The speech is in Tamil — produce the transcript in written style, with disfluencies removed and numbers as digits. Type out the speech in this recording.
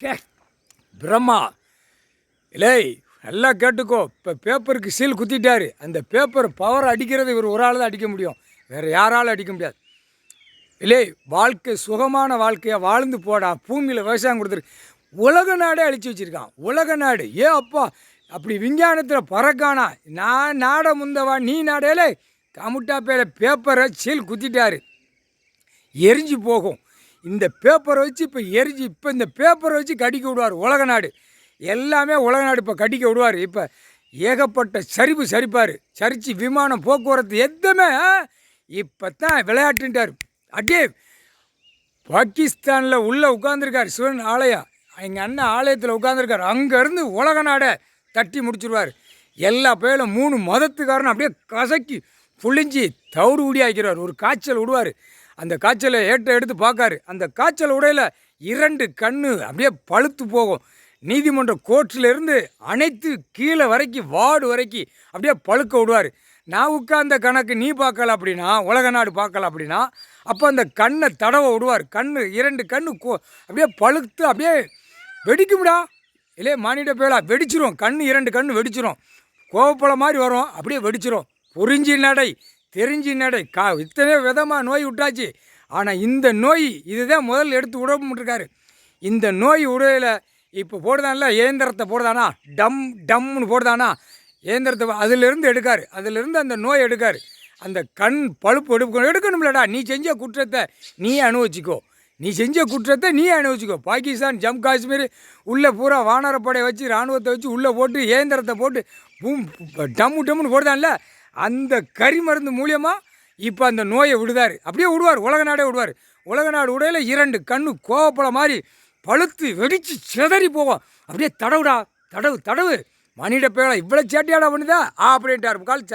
கே பிரம்மா இல்லை, நல்லா கேட்டுக்கோ. இப்போ பேப்பருக்கு சீல் குத்திட்டாரு. அந்த பேப்பர் பவர் அடிக்கிறது இவர் ஒரு ஆள் தான் அடிக்க முடியும், வேறு யாராலும் அடிக்க முடியாது. இல்லை, வாழ்க்கை சுகமான வாழ்க்கையாக வாழ்ந்து போடா. பூமியில் விவசாயம் கொடுத்துருக்கு. உலக நாடே அழிச்சு வச்சுருக்கான். உலக நாடு அப்பா அப்படி விஞ்ஞானத்தில் பறக்கானா. நான் நாட முந்தவா நீ நாடேலே கமுட்டா பேர பேப்பரை சீல் குத்திட்டாரு. எரிஞ்சு போகும் இந்த பேப்பரை வச்சு. இப்போ எரிஞ்சு இப்போ இந்த பேப்பரை வச்சு கடிக்க விடுவார் உலக நாடு. எல்லாமே உலக நாடு இப்போ கடிக்க விடுவார். இப்போ ஏகப்பட்ட சரிப்பு சரிப்பார். சரிச்சு விமானம் போக்குவரத்து எதுவுமே இப்போ தான் விளையாட்டுட்டார். அப்படியே பாகிஸ்தானில் உள்ளே உட்காந்துருக்கார் சிவன் ஆலயம். எங்கள் அண்ணன் ஆலயத்தில் உட்காந்துருக்கார். அங்கேருந்து உலக நாடை தட்டி முடிச்சுடுவார். எல்லா பேரும் 3 மதத்துக்காரனும் அப்படியே கசக்கி புளிஞ்சி தவிடு ஊடி ஆக்கிறார். ஒரு காய்ச்சல் விடுவார். அந்த காய்ச்சலை எடுத்து பார்க்காரு. அந்த காய்ச்சல் உடையில் 2 கண்ணு அப்படியே பழுத்து போகும். நீதிமன்ற கோர்ட்டிலேருந்து அனைத்து கீழே வரைக்கும் வார்டு வரைக்கும் அப்படியே பழுக்க விடுவார். நான் உட்கார்ந்த கணக்கு நீ பார்க்கல அப்படின்னா, உலக நாடு பார்க்கல அப்படின்னா, அப்போ அந்த கண்ணை தடவை விடுவார். கண்ணு 2 கண்ணு அப்படியே பழுத்து அப்படியே வெடிக்கும்டா. இல்லையே மானிட பேலா வெடிச்சிரும். கண்ணு 2 கண்ணு வெடிச்சிரும். கோவப்பழம் மாதிரி வரும், அப்படியே வெடிச்சிரும். புரிஞ்சி நடை தெரிஞ்சு நடை இத்தனையோ விதமாக நோய் விட்டாச்சு. ஆனால் இந்த நோய் இதுதான் முதல்ல எடுத்து விடப்பட்டிருக்காரு. இந்த நோய் உடையில் இப்போ போடுதான்ல, இயந்திரத்தை போடுதானா, டம்னு போடுதானா இயந்திரத்தை, அதிலிருந்து எடுக்காரு. அதிலிருந்து அந்த நோய் எடுக்காரு. அந்த கண் பழுப்பு எடுக்கணும்லடா. நீ செஞ்ச குற்றத்தை நீ அனுபவிச்சிக்கோ. பாகிஸ்தான் ஜம்மு காஷ்மீர் உள்ளே பூரா வானரப்படையை வச்சு இராணுவத்தை வச்சு உள்ளே போட்டு இயந்திரத்தை போட்டு டம்முன்னு போடுதான்ல, அந்த கறி மருந்து மூலியமாக இப்போ அந்த நோயை விடுதார். அப்படியே விடுவார். உலக நாடே விடுவார். உலக நாடு உடையில் 2 கண்ணு கோவப்பழம் மாதிரி பழுத்து வெடித்து சிதறி போவோம். அப்படியே தடவுடா, தடவு மனித பேரை இவ்வளோ சேட்டியாடா பண்ணுதா அப்படின்ட்டார் கால்